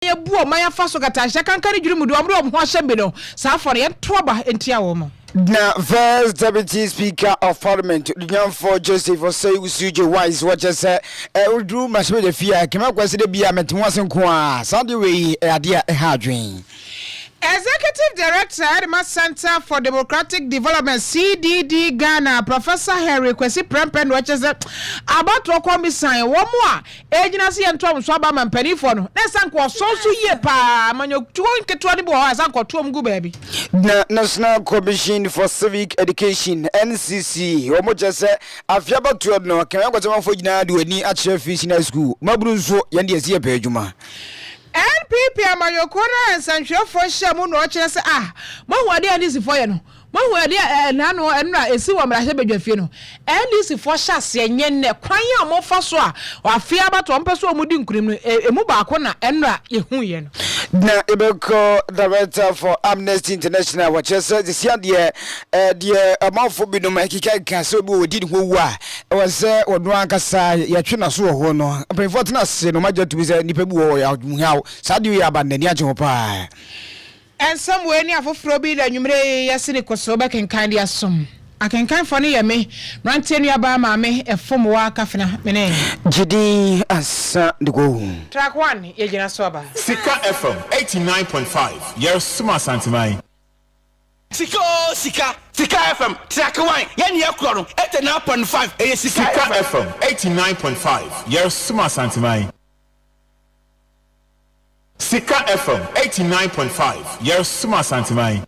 ye buo maya faso katasha kankari juri mudu amro ho ahye no sa for ye toba entia wo mo. Now, first Deputy Speaker of Parliament, the for Joseph Osei Usuje Wise, what just said, Udru must be the fear, came up with the Bia Metwas and Kwa, Sunday way, idea a hard dream. Executive Director Adama Center for Democratic Development CDD Ghana Professor Henry Kwesi Prempen watches about to come sign one more agency and Tom Swabam Penifon. Let's uncle so ye pa man you 20 boys uncle Tom go baby. The National Commission for Civic Education NCC or just say a fiaba to no can I go for you do any at fish in school. Mabruzo Yandia Zia Pejuma. NPP amayokona ensanhwe for shamu no kire se mahwade anisi for ye no mahwade na no enra esi wo mrahye badwafie no anisi for hyase enye ne kwan ya mo fa so wafia bato mpeso omudi nkurim no emu ba ko na enra yehu ye no na ebeko director for Amnesty International what just said this year the amount bi no makika kan so bi wodi ho wu a was say wodun ankasa ya twena so ho no prefer na se no maja to be say nipa bi wo ya hu sadi ya bandani a je pa and somewhere near for bi da nwumre yasini koso ba kenkan dia som akenkan fo ne ye me rantenu aba ma me efom wa kafena mene jidi asa de go track 1 ye gina so aba Sikka FM 89.5 yes suma santimai Sikka FM track 1 ye ne yakro no 89.5 e Sikka FM 89.5 yes suma santimai Sikka FM 89.5 yes suma santimai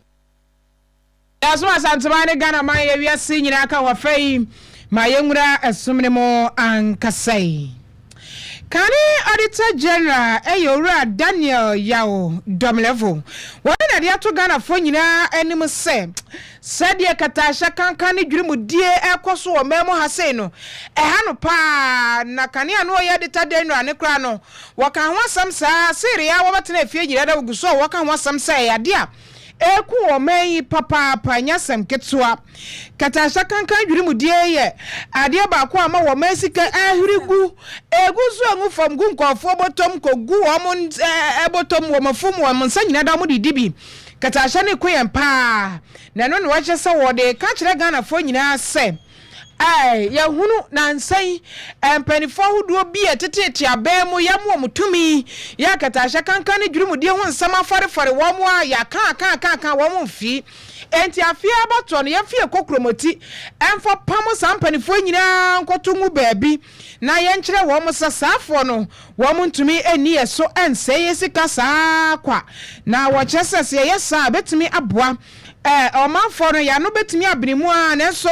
Asuma santimai Ghana man ye wiase nyina ka wa fai ma yenwura asumne mo ankasai Kani Auditor General Eyora Daniel Yao Domlevo wana dia to Ghana fo nyina anim se sadia katasha kankani dwirimu die ekoso o memo hase no ha no pa na kani anu ye dita den no ane kra no waka ho asam sa seria wo betena afie nyira da guso waka ho asam sa ya dia eku o mai papa panyasem ketwa katasha kankan dwirimu die ye ade ba ko ama wo masika ahirigu eguzu angu fam gu nkofo botom kogu o mon botom wo mafum wo monsa nyina da mo didibi katasha ne koyen pa na no wa chese wo de ka kire Ghana fo nyina se ya hunu na nsan empanifo huduo bi etete abemu ya mo mutumi ya katasha kankan ne dwirimu die ho nsama farefare wo mo ya kan wo mo mfi enti afia abato no ya fie kokromoti emfo pam sampanifo nyina nkotungu baabi na ye nkire wo mo sasafo no wo mo ntumi eni eso ense yesika saa kwa na wo chesese ye saa betumi aboa omanfo no ya no betumi abirimu a na so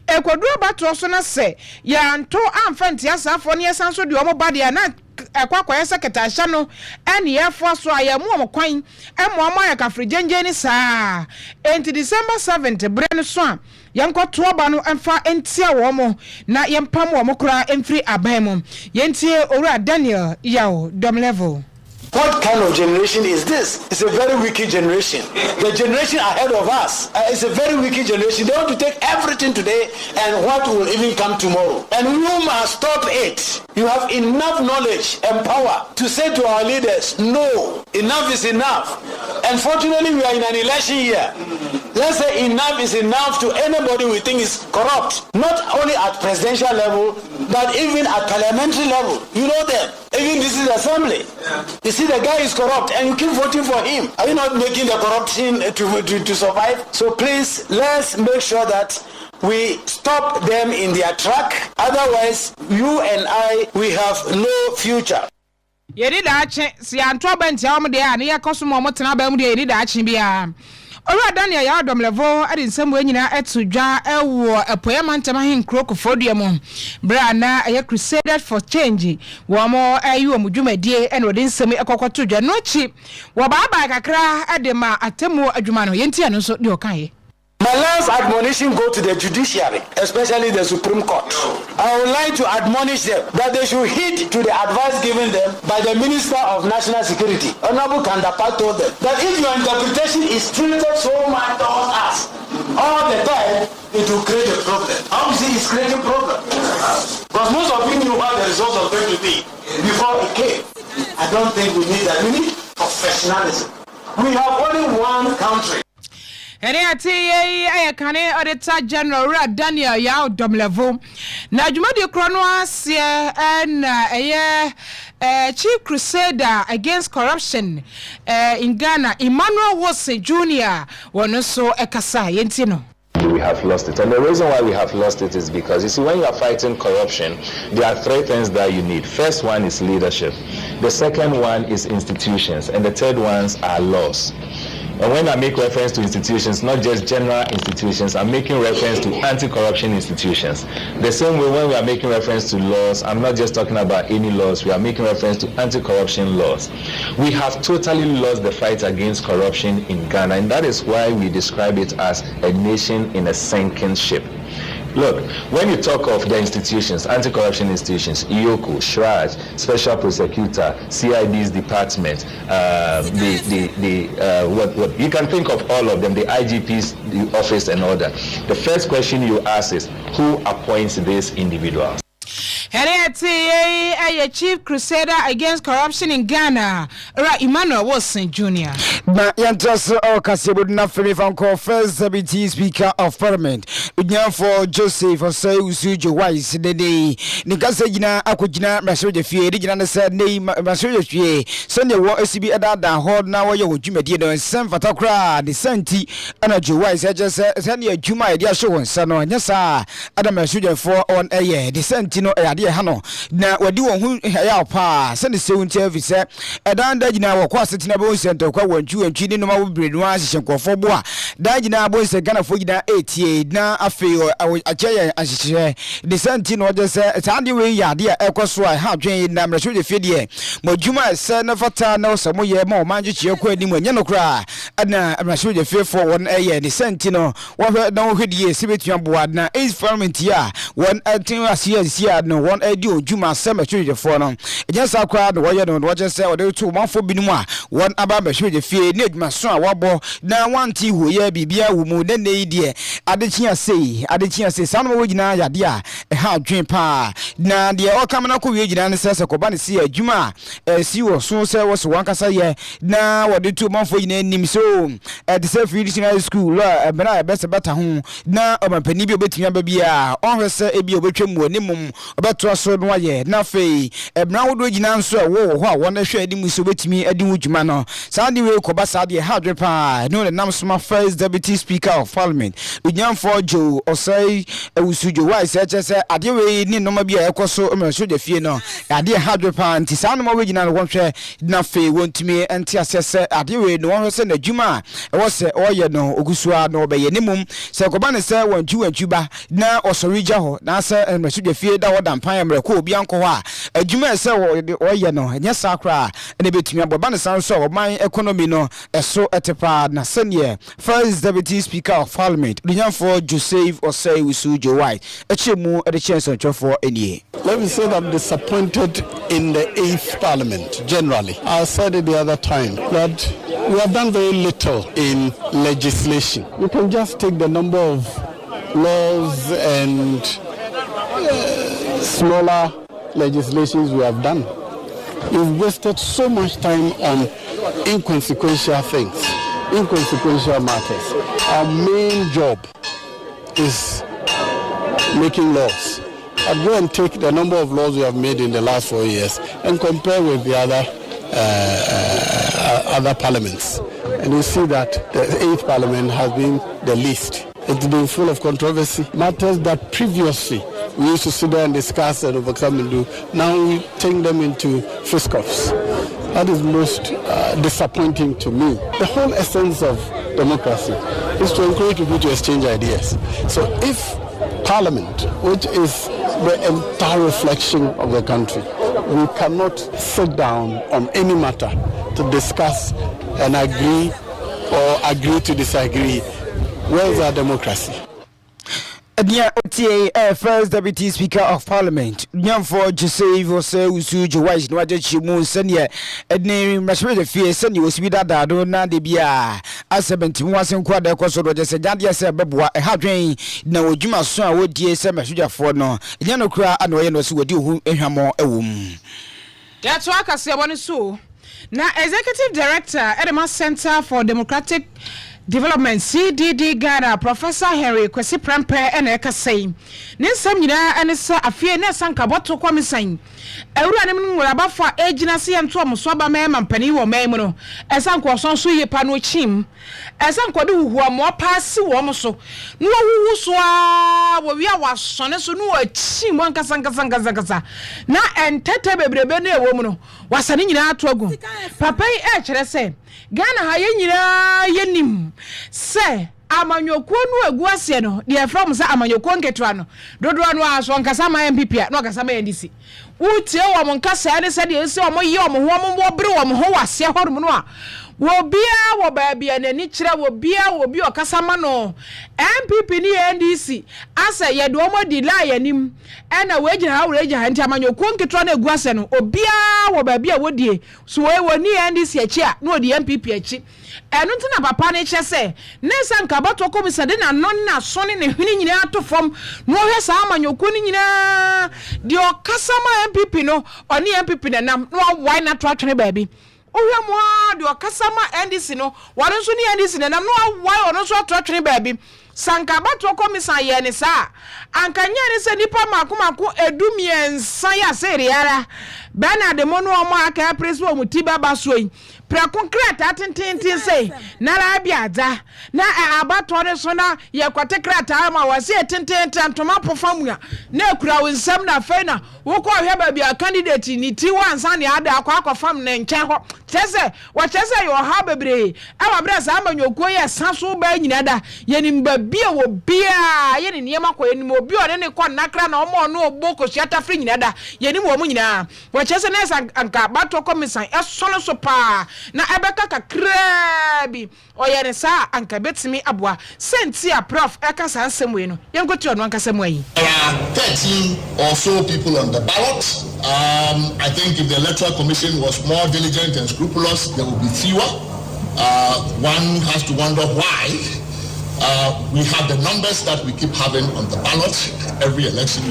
ekwodu abato so na se ya nto amfa ntia safo ne yesanso de omo bade na ekwakwa yesa ketasha no ene yefo so aya mu omkwan emo ya kafrigenje ni saa enti December 7th brenu so a yankoto oba no emfa entia wo mo na yempam wo mo kura emfiri aban mo yentie owura Daniel Yao Domlevel. What kind of generation is this? It's a very wicked generation. The generation ahead of us is a very wicked generation. They want to take everything today and what will even come tomorrow. And we must stop it. You have enough knowledge and power to say to our leaders, no, enough is enough. Unfortunately, we are in an election year. Let's say enough is enough to anybody we think is corrupt. Not only at presidential level, but even at parliamentary level. You know them. Even this is assembly. You see the guy is corrupt and you keep voting for him. Are you not making the corruption to survive? So please, let's make sure that we stop them in their track. Otherwise, you and I, we have no future. Yedi da ache si anto benti a omde a ne yakoso mo motena ba mu de yedi da ache bia Owura Daniel Yao Domlevel ade nsemu nyina etudwa ewo epoyama ntama hin krokofo duemo bra na eye Crusaders for Change wo mo ayi wo mudwumadie ene ode nsemu ekokotudwa no chi wo baba kakra ade ma atemu adwuma no yenti ano so de okan. My last admonition go to the judiciary, especially the Supreme Court. I would like to admonish them that they should heed to the advice given them by the Minister of National Security. Honorable Kandapa told them that if your interpretation is tilted so much towards us all the time, it will create a problem. Obviously, it's creating a problem. Because most of you knew what the results of going to be before it came. I don't think we need that. We need nationalism. We have only one country. Ene ati ye kane auditor general Ra Daniel Yao Domlevo na dwumadi kro no ase na chief crusader against corruption in Ghana Emmanuel Wose Jr. wono so ekasa yenti no. We have lost it, and the reason why we have lost it is because you see, when you are fighting corruption, there are three things that you need. First one is leadership, the second one is institutions, and the third ones are laws. And when I make reference to institutions, not just general institutions, I'm making reference to anti-corruption institutions. The same way when we are making reference to laws, I'm not just talking about any laws, we are making reference to anti-corruption laws. We have totally lost the fight against corruption in Ghana, and that is why we describe it as a nation in a sinking ship. Look, when you talk of the institutions, anti-corruption institutions, IOCO, SHRAJ, Special Prosecutor, CID's department, what you can think of all of them, the IGP's office and all that. The first question you ask is, who appoints these individuals? A chief crusader against corruption in Ghana, Ra Emmanuel Wose Jr. Na yantas o kasebud na femi fan ko first deputy speaker of parliament. Unya for Joseph Osei Usujo Wise dede. Ni kase gina akogina masoje fie de gina na se nei masoje fie. Sende wo asibi edada hold na wo ye odwumadi no nsem fatakra de santi ana Jo Wise eje se ne adwuma e de ahwe wonsa no nya sa adam masoje for on eye de santi no ade hano na wadi won hu ya pa se ne sewunti afise edanda gina wo kwa setina be center kwa wantwi ni no ma wo brenu a hye nkofo bo a da gina bo se Ghana fo gina 88 na afei akyeye ahye de santi no je se tande we yade a ekoso a ha dwen na mrehwe de fie modwuma se na fata na osamo ye ma o manje chie kwa ni mu nya no kra na mrehwe de fie fo won eye de santi no wo na wo hwedie sibetua bo na is parliament ya won atin asia no won edi odwuma se mrehwe de fo no enya sa kra no wo ye no wo je se wo de tu manfo binum a won aba mrehwe de fie ne adwuma so a wabo na wanti ho ye bibia wo mu ne nei de adechia sei sa no wo gina yade a ha dwen pa na de o kamana ko wie gina ne se ko ba ne si adwuma si wo so se wo so wankasa ye na wo de tu manfo gina nim so de se free national school bena best better ho na o mampani bi obetumi aba bia on hwese e bi obetwam wo nimum obeto so no ye na fei bena wo do gina nso wo ho a wo na hwe adi mu so betumi adi wo dwuma no sa de we ko ba sa de ha dwen pa no the nam sma first deputy speaker of parliament unyam for Jo Osei Usujo Wise say ade we ni no ma bia ekoso emreso de fie no ade ha dwen pa nti sa no ma we gina no wonhwe na fei wontumi enti asese ade we no wonhwe se na dwuma e wo se oye no ogusua no be ye nimum se ko ba ne se wantwi ba na osorija ho na se emreso de fie da wodan pan emre ko obi anko ho a adwuma se oye no enya sakra ene betumi aboba ne san so man economy no eso etepa na senior first deputy speaker of parliament dunya for Joseph Osei Usujo Wise echemu e de chance for enie. Let me say that I'm disappointed in the 8th parliament generally. I said it the other time that we have done very little in legislation. You can just take the number of laws and smaller legislations we have done. We've wasted so much time on inconsequential things, inconsequential matters. Our main job is making laws. I'd go and take the number of laws we have made in the last 4 years and compare with the other parliaments. And you see that the 8th parliament has been the least. It's been full of controversy. Matters that previously we used to sit there and discuss and overcome and do, now we take them into fisticuffs. That is most disappointing to me. The whole essence of democracy is to encourage people to exchange ideas. So if Parliament, which is the entire reflection of the country, we cannot sit down on any matter to discuss and agree or agree to disagree, where is our democracy? Adia OTA first deputy speaker of parliament nyam for Joseph Osei Usujo Wise no aje chimu senior edne mrashwe de fie senior osibi dada do na de bia a 71 wasen kwa da ekoso do je se jade se beboa e hadwen na odwuma so a wodie se mehwejafo no nya no kura ana oye no se wodi ohu ehwamo ewom ya to akase woni so na executive director Edema Center for Democratic Development CDD Ghana Professor Henry Kwesi Prempeh ene ekasai ne nsam nyina ene sa afie ne sanka boto kwamisan ewura ne nwura bafa ejina se ento omoso aba mema mpani wo memu no esanko sonso yepa no chim esanko de huhu mo paasi wo mo so no huhu so a wo wi a wasone so no achim ankasa na entete bebrebe na ewo mu no wasane nyina ato agu papa e kire se Ghana ha ye nyina yenim se amanyoko nu egu ase no de from se amanyoko nketua no dodo no aso nkasa ma MPP no nkasa ma NDC utie wo mo nkasa ne se de ese wo ye wo ho mo bere wo ho wase horum no a wo bia wo ba bia na ni kire wo bia wo bi okasa ma no MPP ni NDC asa ye de wo mo delay anim ena we gina ha we gina nti amanyoko nketua na egu ase no obia wo ba bia wo die so we wo ni NDC achi a no di MPP achi enu ntina papa ne che se ne sanka bato komisa de na non na sone ne hwini nyina atofom no hwe sa amanyoko ni nyina de okasa ma MPP no oni MPP na nam no why na to atwene baabi ohwe mo de okasa ma NDC no wano so ni NDC na nam no why ono so atwene baabi sanka bato komisa ye ne sa ankanya ne se nipa makomako edumiensa ya seriara bana de mono omo aka press wo mutiba basoyi prakonkrat atententin sei na la biada na abato ne so na ye kwate krata ma wase atententan toma pofamua na ekura wonsam na fe na wo ko hwe ba bia candidate ni ti wansa ne ada akwa fam na nchen ho chese wo chese yo ha bebre awa bre sa amanyoko ye sanso ba nyina da ye ni mbabia wo bia ye ni niema ko ye ni obi o ne ko nakra na omo no oboko siata fri nyina da ye ni mo mu nyina wo chese na sa anka bato komisan esolo so pa na ebeka kakrabi oyere sa anka betimi aboa sentia prof eka sa nsemwe no yenkoti ono anka semwe yi 13 or so people on the ballot. I think if the electoral commission was more diligent and scrupulous, there would be fewer. One has to wonder why we have the numbers that we keep having on the ballot every election,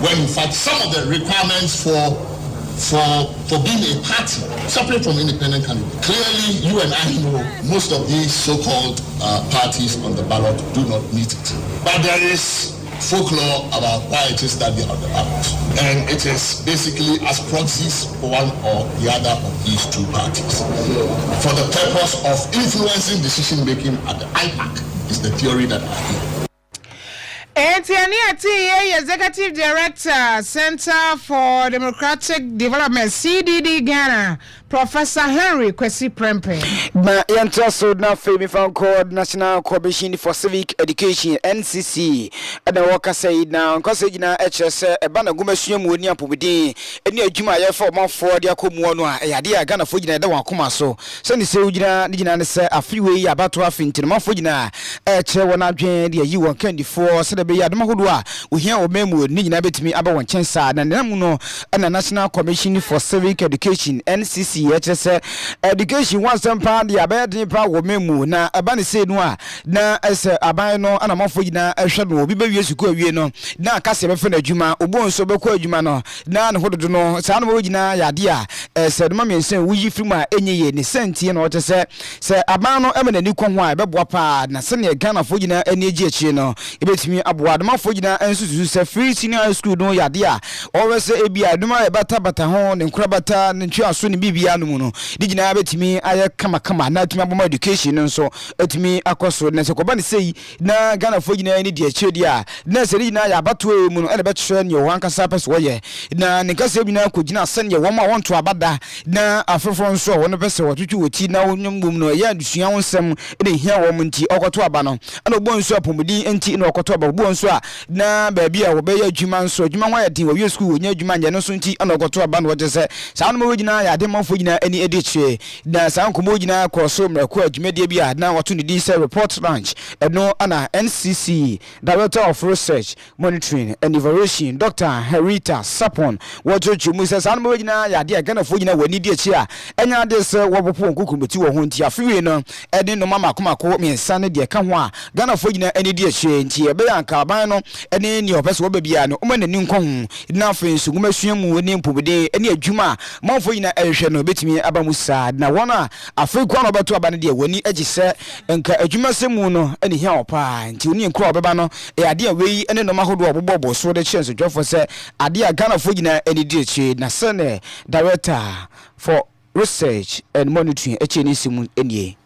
when in fact some of the requirements for being a party separate from independent candidates. Clearly, you and I know most of these so-called parties on the ballot do not meet it. But there is folklore about why it is that they are on the ballot. And it is basically as proxies for one or the other of these two parties. For the purpose of influencing decision-making at the IPAC is the theory that I hear. Executive Director, Center for Democratic Development, CDD Ghana, Professor Henry Kwesi Prempeh. Ma yantraso na femi fan called National Commission for Civic Education NCC. And the worker say now because na HS e ba na gumesua mu oni apomede eni adwuma ye for man for dia komu no a ya dia Ghana fo gina da wan koma so. So ni se ugina ni gina ne se afiwe ya abato afinti man fo gina che wona adwen dia yi won kandifo se da be ya dum hodo a ohia o memu ni gina betimi aba won chensa na nam no na National Commission for Civic Education NCC HS education one sempa dia be din pa wo memu na aba ne se no a na ese aban no ana mafo gina ehwe no obi be wie suku awie no na akase be fe na adwuma obonso be ko adwuma no na ne hodo no sa no gina ya dia se dum mensen wuyi firim a enye ne sentie no tese se aban no emene ni kon ho a be boa pa na se ne Ghana fo gina eni agi achi no ebetimi aboa dum fo gina ensusu se free senior school no ya dia always ebia dum a bata ho ne nkura bata ne ntwa so ne bibia no mu no digina betimi aye kama na tumi aboma education nso etimi akoso na se ko ba ne sei na Ghana fo gina eni di achi dia na se digina ya bato mu no ene betwe ne wo ankasa pese wo ye na ne kasa bi na ko gina se ne wo ma wonto abada na afefo nso wo no pese wo twetwe woti na wonyum no ya adusua wonsem ene hia wo munti okoto aba no ana ogbo nso apomudi enti na okoto aba ogbo nso a na baabi a wo be ya adwuma nso adwuma ho ya din wo wie school wonya adwuma nya no so nti ana okoto aba no wo tese saa no mo gina ya de mafo gina eni ediche na saa nkomo gina kroso mrako adwumadie bi a na wato ne din say report launch eno ana NCC Director of Research Monitoring and Evaluation Dr. Herita Sapon wojoju mu say saa no mo gina ya de Ghana fo gina wani die chi a enya de se wo bopo nkukumeti wo ho nti afiwe no ede no mama komako miensa ne de ka ho a Ghana fo gina eni die chi nti ebe yanka aban no ene ni opese wo babia no o ma nani nkon na afi nsuguma sua mu ni mpobede eni adwuma manfo gina ehwe no no betimi aba mu saa na wona afei kwa no beto aba ne de wani agi se nka adwuma semu no ene hia opa nti oni nkro obeba no ade a wei ene no mahodo obobbo so de chance dwofo se ade a Ghana fo gina ene di echi na sene director for research and monitoring HNC enie.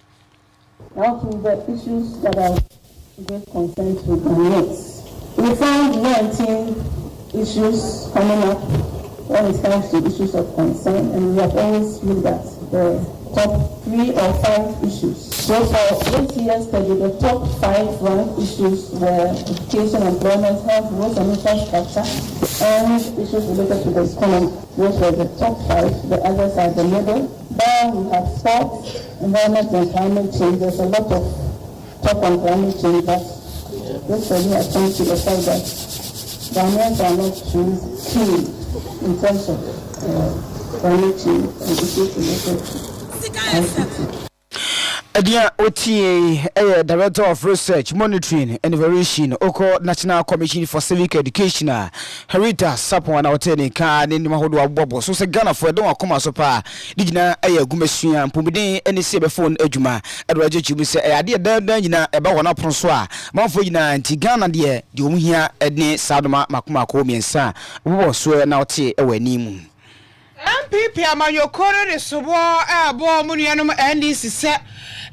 Now to the issues that are great concern to Ghanaians. We found 19 issues coming up when it comes to issues of concern, and we have always looked at the top 3 or 5 issues. So for this year's study, the top 5 ranked issues were education, employment, health, roads and infrastructure, and issues related to the economy. Those were the top 5. The others are the middle. Then we have sports, environment and climate change. There's a lot of talk on climate change, but this study has come to the fact that Ghanaians are not too keen in terms of climate change and issues related to ICT. Adia Otie, Director of Research, Monitoring and Evaluation, Oko National Commission for Civic Education, Herita Sapon Outeni Kan in Mahodo Bobo, so Ghana for don't come so far. Digna Aya Gumesuan, Pumidi, any saber phone Ejuma, Edward Jubu say, Adia Dana about 1 Pronsoir, Monfoina, and Tigana, dear, Dumia, Edne, Sadoma, Makuma, Komi and Sa, who was swear now tea away Nimu. MPP Amayokoro de Sobo, Bo Munianum, and this is set.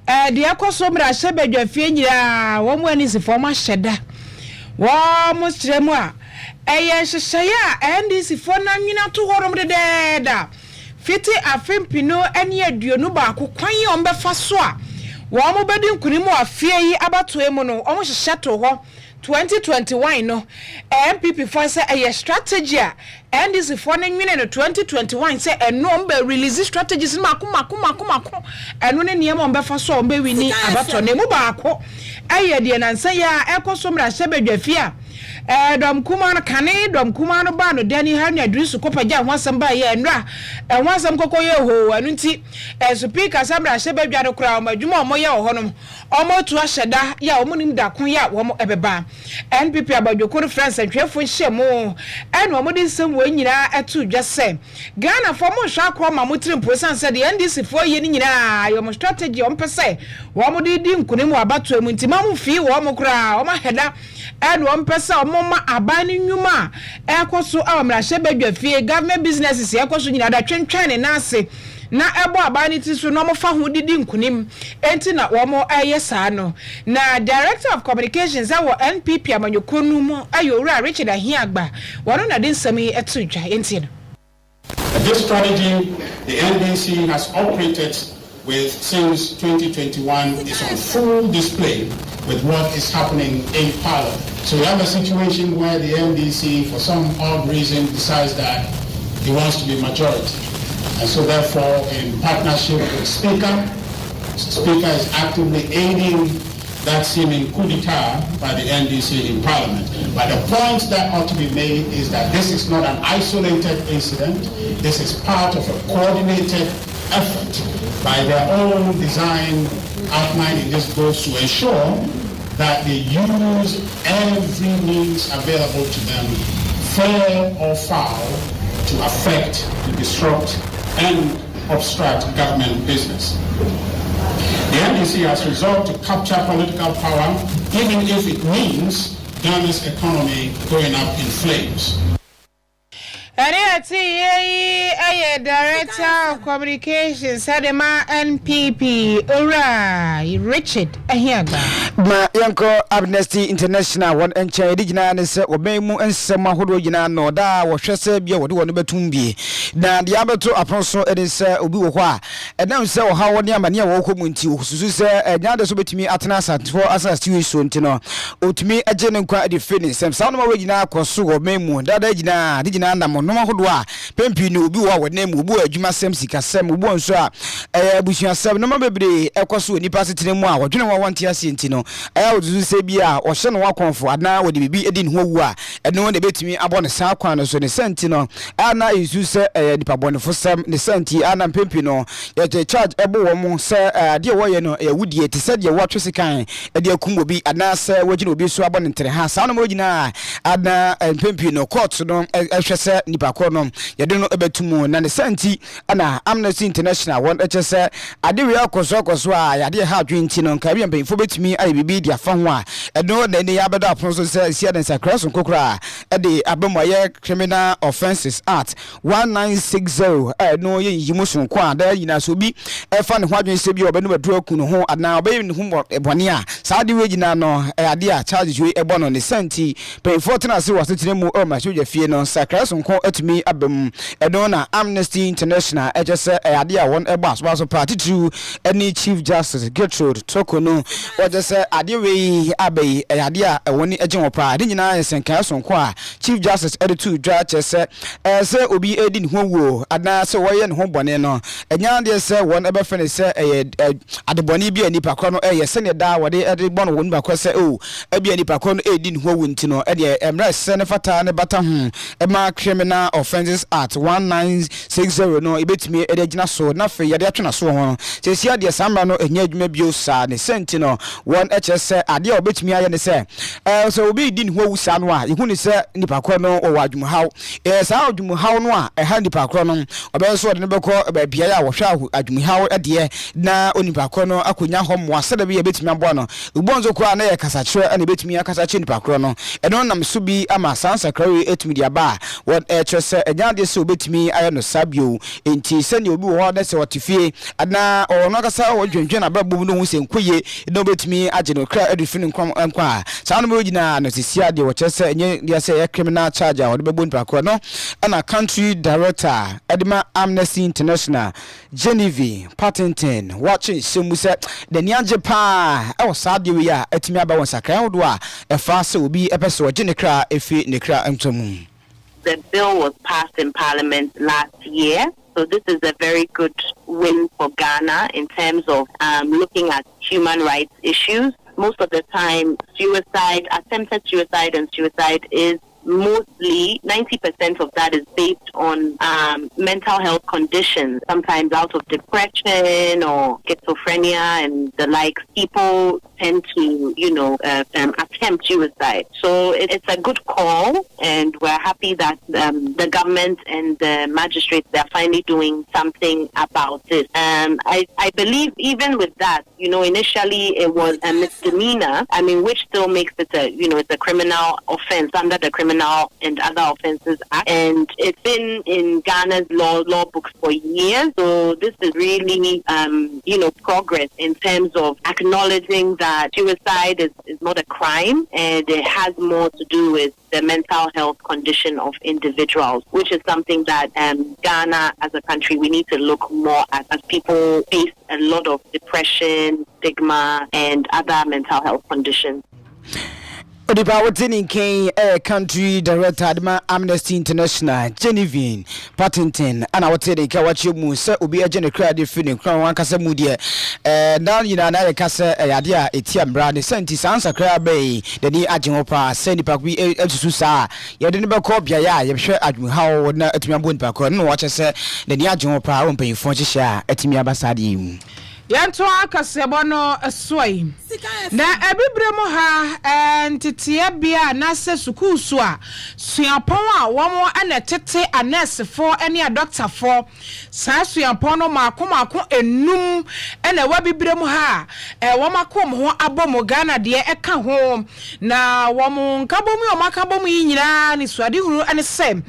The Akosomra Shebedwa Fienya, one is a former shedder. Wa Mustremwa, Shaya, and this is for Namina to Horom the dead. Fiti a Fimpino, and yet Dionuba, who quay on Befaswa. Wamo Bedin Kunimo, a fear about to Emono, almost a shadow. 2021 no MPP for say a strategy and this for 2021 say a number release strategies mako and when near on befa so on be wini abato ne mu baako aye de nan say ya ekosomra shebedwa fia dom kuma no kane dom kuma no ba no dani ha na drisu kopaja hwasam ba ye nra hwasam kokoye ho anu nti speaker samra shebedwa no kra omadwuma omoye ohonom omotu ahyeda ya omunim da kon ya wo ebeba NPP abadwokoro France antwefo hyemu ene omudi nsem wo nyina etu dwese Ghana for mo hwa akro ma motrim process said the NDC for ye ni nyina yo strategy ompese wo modi di nkunim abato emu nti mamu fi wo mo kra o ma heda ene ompese o mo ma abani nwuma ekoso awamra hyebadwa fie government businesses ekoso nyina da twentwen na ase na ebo abani ti so no mo fa ho didi nkunim enti na wo mo ayesa no na director of communications awo NPP amanyokonu mu ayowura Richard Ahiagba wono na den sami etudwa enti no. This strategy the NDC has operated with since 2021 is on full display with what is happening in Parliament. So we have a situation where the NDC for some odd reason decides that he wants to be majority. And so therefore, in partnership with Speaker is actively aiding that seeming coup d'etat by the NDC in Parliament. But the point that ought to be made is that this is not an isolated incident. This is part of a coordinated effort by their own design outlined in this book to ensure that they use every means available to them, fair or foul, to affect, to disrupt, and obstruct government business. The NDC has resolved to capture political power, even if it means Ghana's economy going up in flames. Director of Communications, Sadema NPP, Richard Ahiagba. Ma yanko Amnesty International one enche digina ne se obemu ensema hodo gina no da wo hwese bia wode woni betumbi na de abeto aponso ede se obi wo ho a edam se wo ha woni amane a wo komu nti osusu se nyade so betumi atena asatfo asasti so nti no otumi age ne nkwa ede fini sem sa no ma wagina akoso wo memu da gina digina ndam no hodo a pempi ne obi wo a wona mu obu adwuma sem sika sem obu nso a abusuasem no ma bebre ekoso onipa setene mu a wodwene wo wonte ase nti no oduzu se bi a o hye no wakonfo ana wo de bibi edi ne ho wu a eno ne betimi abo ne sa kwan no so ne senti no ana isu se nipa bonefo sem ne senti ana mpempi no ye charge ebo wo mo se de wo ye no wudie te se de wo twesikan de akum obi ana se wogina obi so abo ne ntere ha sa no mo gina ana mpempi no court no ehwe se nipa ko no ye de no ebetumu na ne senti ana Amnesty International won se ade we akoso a ya de ha adwenti no nka bi mpemfo betumi ayi bibi dia fa ho a eno na ne ya bedo apon so se sia den sakraso kokora de abemoye Criminal Offences Act 1960 no ye yimusun kwa da yina so bi fa ne ho adwense bi obenu baduru akunu ho ana obeyi ne ho bone a sa de we gina no ade a charge we ebo no ne senti pemfo tena se wasetire mu o ma shoja fie no sakraso nko atumi abem eno na Amnesty International se ade a won ebo aso party to any Chief Justice Gertrude Tokono o se ade we abai ade a woni agyen opa ade nyina senka so nko a Chief Justice editu dwa se obi edi ne ho wuo ana se wo ye ne ho bone no enya de se won ebe fene se ade bone bi anipa kro no se ne da wode ede bone won ba kro se abi anipa kro no edi ne ho wu nti no ede emra se ne fata ne bata ho ema Criminal Offences Act 1960 no ibetimi ede gina so na fe yade atwena so ho se sia de samba no enya adwuma bio sa ne senti no won se ade a obetimi aye ne se so obi di ne ho wu sa no a ihu ne se nipa kro no o wadwum haw sa adwum haw no a ha nipa kro no obe so de ne beko ba bia ya wo hwa adwum haw ade na onipa kro no akonya ho mo aseda bi ebetimi abo no ubonzo kro na ye kasa kire ana ebetimi akasa kire nipa kro no eno nam so bi ama sansa krawe etimi dia ba won se enya de se obetimi aye no sabio enti se ne obi wo de se wotifie ana ono kasa wo dwendwen na babu no hu se nkoye no obetimi age no kra edufini nkwa sa no mo gina no sisia de wo se enye de se ye criminal charge a wo de bebu nipa kro no ana country director edema Amnesty International Genevieve Partington watching semuse de niage pa e wo saade we a etimi aba won sakran wodo a e fa se obi epeso oge ne kra efi ne kra ntomu. The bill was passed in Parliament last year, so this is a very good win for Ghana in terms of looking at human rights issues. Most of the time, suicide, attempted suicide and suicide is mostly 90% of that is based on mental health conditions, sometimes out of depression or schizophrenia and the like. People tend to, attempt suicide. So it's a good call, and we're happy that the government and the magistrates, they're finally doing something about this. I believe even with that, initially it was a misdemeanor, which still makes it it's a criminal offense under the Criminal and Other Offences Act, and it's been in Ghana's law books for years. So this is really, progress in terms of acknowledging that suicide is not a crime, and it has more to do with the mental health condition of individuals, which is something that Ghana as a country, we need to look more at, as people face a lot of depression, stigma, and other mental health conditions. Odipa wotini ken country director adma Amnesty International Genevieve Partington ana wotini ka wache mu se obi agene kra de fini kran wan kasa mu de na yina na ye kasa yade a etia mbra ne senti sansa kra bei de ni agyen opa se nipa bi atusu sa ye de ne be ko bia ya ye hwe adwun hawo na atumi abo nipa ko no wache se de ni agyen opa won panyifo hye atumi abasade mu yanto akasebo no asoi na ebibremu ha entitie bia na se sukusu a suapon a womo ana tete anesefo ene a doctor fo sa suapon no makomako enum ena wabibremu ha womakom ho abomo Ghana de eka ho na womo nkabomu o makabomu yinyira ni suade huru ane se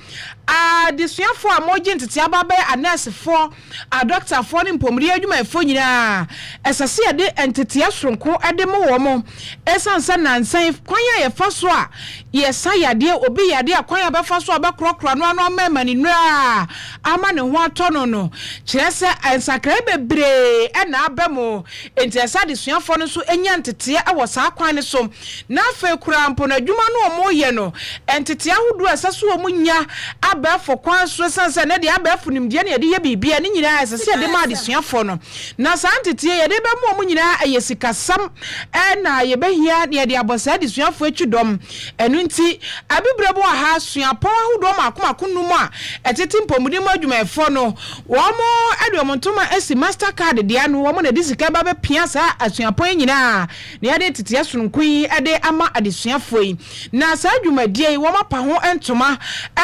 disuafo a moje ntete ababe anesefo a doctor fo ni mpomri adwuma efo nyina esase ade entete asronko ade mo wo mo esansa nansan kwanya ye faso a ye sayade obi yade akwanya be faso abekrokro no ano mema ni nura ama ne ho atono no kire se ensakra bebre na abemo entesa disuafo no so enya ntete e wo sa kwan ne so na afa kura mpo na adwuma no mo ye no entete ahodo asaso o munya abefo kwan so sense na de abefo nimde na de ye bibia ni nyina asese de ma de suafo no na santete ye de be mo nyina ayesikasam na ye behia na de abosa de suafo atwudom enu nti abibrebo aha suapo ahudom akomakonum a etete mpomudi mu adwumayefo no wo mo aduomontoma esi mastercard de anu wo mo na disika ba be pia sa asuapo nyina na ye de tete asonkui ade ama adesuafo yi na sa adwumadie wo ma pa ho entoma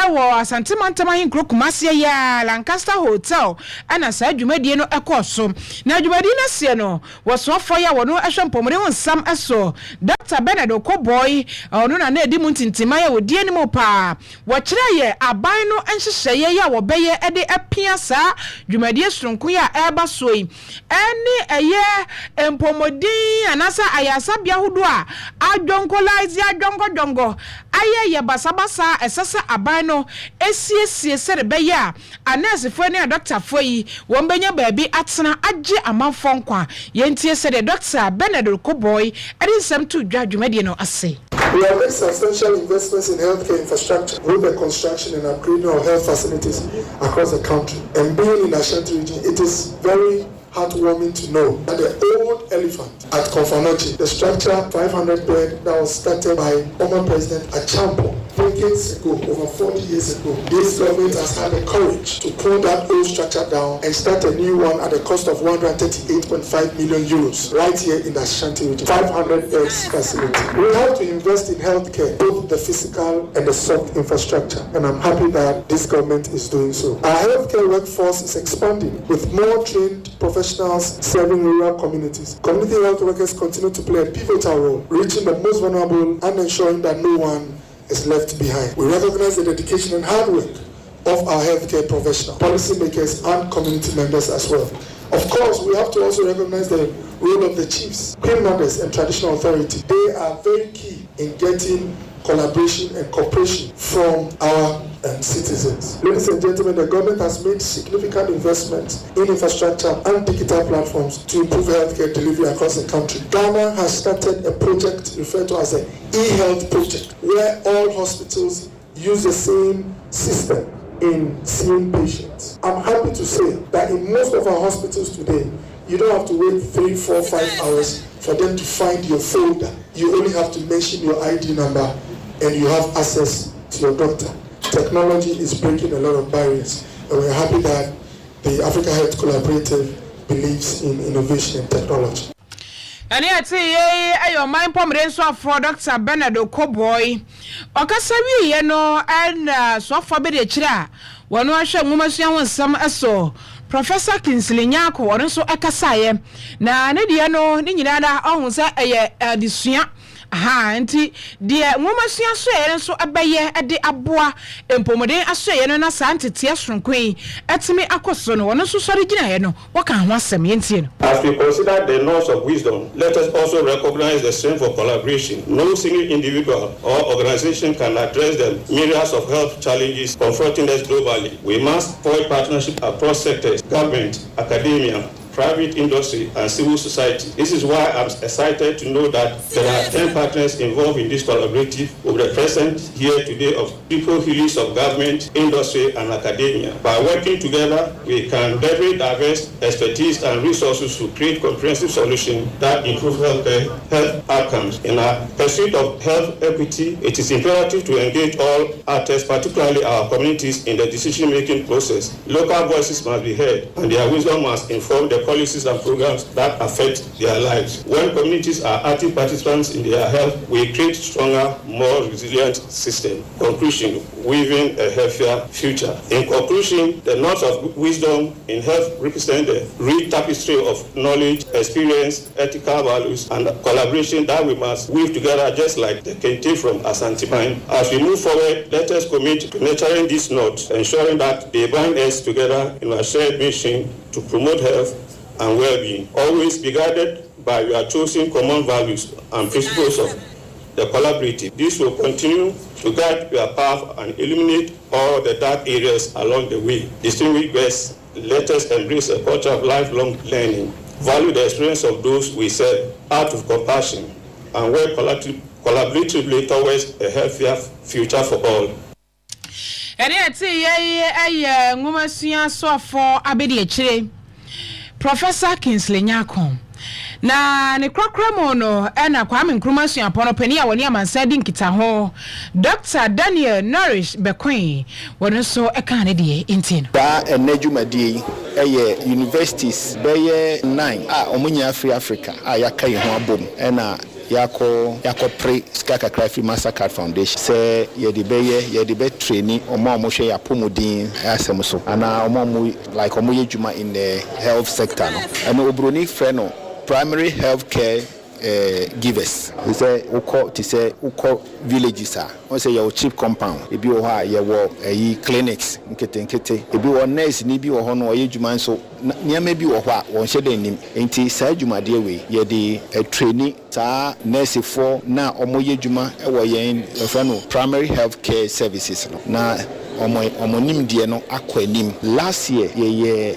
ewo asantemantama hinkro kumase ya Lancaster Hotel ana sa adwumadie no ekoso na adwumadie na se no wo sofo ya wo no ehwempomre ho nsam eso Dr. Bernard Okoboy ono na edi muntintima ya odie ni mo pa wo kire ye aban no enhyehyeye ya wo beye ede apia sa adwumadie soronko ya eba soyi eni eye empomodin anasa ayasa bia hudo a adwonkolize adwongodwongo aye ye basabasa esesa aban no esiesie sere beye a anesefo ne Dr. Foyi wo mbenya baabi atena agye amanfo nkwa yentie sere Dr. Bernard Okoboy edi nsem to dwadwumadie no ase. We have made substantial investments in healthcare infrastructure, road reconstruction and upgrading of health facilities across the country. And being in the Ashanti region, it is very heartwarming to know that the old elephant at Konfanochi, the structure 500 bed that was started by former President Achampo decades ago, over 40 years ago, this government has had the courage to pull that old structure down and start a new one at a cost of 138.5 million euros right here in the Ashanti region, 500 beds facility. We have to invest in healthcare, both the physical and the soft infrastructure, and I'm happy that this government is doing so. Our healthcare workforce is expanding with more trained professionals serving rural communities. Community health workers continue to play a pivotal role, reaching the most vulnerable and ensuring that no one is left behind. We recognize the dedication and hard work of our healthcare professionals, policymakers, and community members as well. Of course, we have to also recognize the role of the chiefs, queen mothers, and traditional authority. They are very key in getting collaboration and cooperation from our citizens. Ladies and gentlemen, the government has made significant investments in infrastructure and digital platforms to improve healthcare delivery across the country. Ghana has started a project referred to as an e-health project, where all hospitals use the same system in seeing patients. I'm happy to say that in most of our hospitals today, you don't have to wait 3, 4, 5 hours for them to find your folder. You only have to mention your ID number and you have access to your doctor. Technology is breaking a lot of barriers, and we're happy that the Africa Health Collaborative believes in innovation and technology. And yet, your mind pomre so for Dr. Bernard Okoboy. Okasawi, you know, and so for be the chira. One was a woman, some so. Professor Kingsley Nyako, or so akasaye. Na Nediano, Ninada, almost a disuya. Ha nti de womasua so ere so abaye ade aboa empomode aso ye no na santete asronkwen etimi akoso no wono so sori gina ye no waka ho asem ye ntie no. As we consider the laws of wisdom, let us also recognize the strength of collaboration. No single individual or organization can address the myriads of health challenges confronting us globally. We must forge partnerships across sectors, government, academia, private industry, and civil society. This is why I'm excited to know that there are 10 partners involved in this collaborative. We will present here today of triple helix of government, industry, and academia. By working together, we can leverage diverse expertise and resources to create comprehensive solutions that improve health outcomes. In our pursuit of health equity, it is imperative to engage all actors, particularly our communities, in the decision-making process. Local voices must be heard, and their wisdom must inform the policies and programs that affect their lives. When communities are active participants in their health, we create stronger, more resilient system. Conclusion, weaving a healthier future. In conclusion, the knots of wisdom in health represent the rich tapestry of knowledge, experience, ethical values, and collaboration that we must weave together just like the kente from Asantewaa. As we move forward, let us commit to nurturing these knots, ensuring that they bind us together in a shared mission to promote health and well-being, always be guided by your chosen common values and principles of the collaborative. This will continue to guide your path and eliminate all the dark areas along the way. Distinguished guests, let us embrace a culture of lifelong learning, value the experience of those we serve, act with compassion, and work collaboratively towards a healthier future for all. ene ati ye ngumasua sofo abedi echire Professor Kingsley Nyakon na ne krokramo no na Kwame Nkrumah suapono pani a woni amansa di nkita ho Dr. Daniel Nourish Bekoin woni so eka ne de intino ba enadwumadie eye universities beye 9 omunya free Africa yaka ye ho abom na yako pre Sikka Free Master Card Foundation say ye de be training omo hwe ya pomodin asem so ana omo like omo ye djuma in the health sector no and obroni frɛ no primary health care givers. We say uko villages we say your cheap compound ebi wo ha ye wo clinics nkete ebi wo nurse ni bi wo ho no ye dwuma so niam bi wo ho a won hye den nim enti saa dwumade we ye de training ta nurse for na omo ye dwuma e wo yen no primary health care services no na omonim die no akwanim last year ye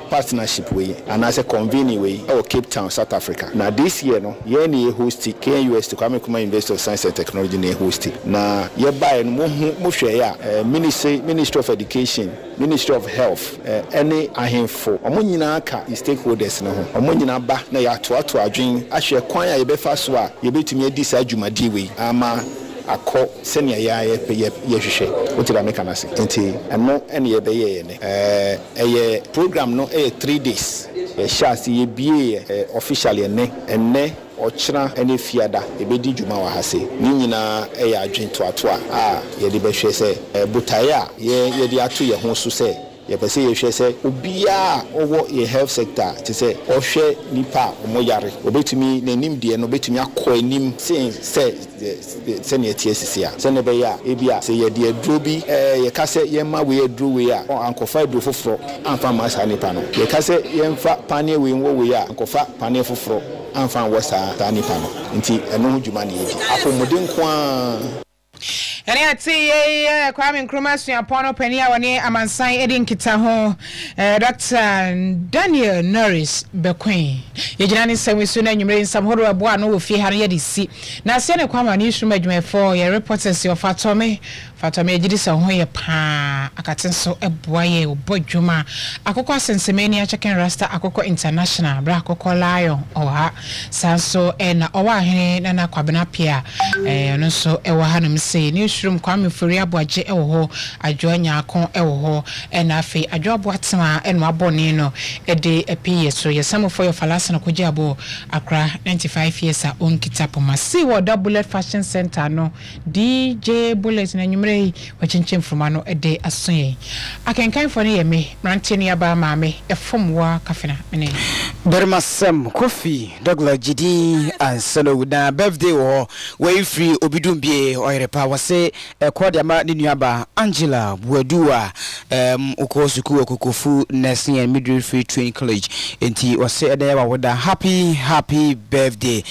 partnership we and as a convening we Cape Town, South Africa. Now this year no ye ni host KUS to Kwame Nkrumah University of Science and Technology na host na ye buy no mo hwe ya Ministry of Education, Ministry of Health any ahemfo omo nyina aka stakeholders no ho omo nyina ba na ya to adwen ahwe kwan a ye befa so a ye betumi adi sa dwumadi we ama akọ senior ya hwehwe wotira meka na se enti eno ene ye beye ne eye program no 3 days shasi ye bie officially ene ochira ene fiada ebedi djuma wa hase ni nyina ya adwen toato a ye de behwe se butaya ye de ato ye ho so se ye pese ye hwe se obia owo ye health sector ti se ohwe nipa omoyare obetumi nanim de no obetumi akọ anim se ne tiesisi a se ne be ya ebia se ye de aduro bi ye kase ye ma we aduro we a ankofa aduro foforo amfa ma sa nipa no ye kase ye mfa pane we nwo we a ankofa pane foforo amfa wo sa nipa no nti eno ho dwuma ne ye apomodin kwa ene ati ye Kwame Nkrumah suapono pani a woni amansan edi nkita ho Dr. Daniel Norris Bekoin ye gina ne sami so na nwumre nsam horo abo ano wo fi hare ye de si na se ne kwama ne isuru madwumefo ye reporters yo fatome ejidi se ho ye pa akatenso eboa ye obodwuma akokọ sensemani a chicken rasta akokọ international bra akokọ lion oha sanso na owa hene na kwabena pia no so ewa hanum se ni isuru Kwame Fori aboaje ewo ho adwo nyaakon ewo ho na afi adwo aboatema eno abone no de epiye so yesamo for your falasa na koje abo akra 95 years a onkita pomasi wo Bullet Fashion Center no DJ Bullet na nwumre wachinchim fruma no de asonye akenkan fo ne yeme mrante ne aba maame efomwa kafena mene Bermasem Kofi Douglas Gidi and Solo na birthday wo we free obidumbie oyerepa wase kwadiama ne nuaba Angela Buadua okosuku okokofu Nursing and Midwifery Training College enti wase edewa woda happy birthday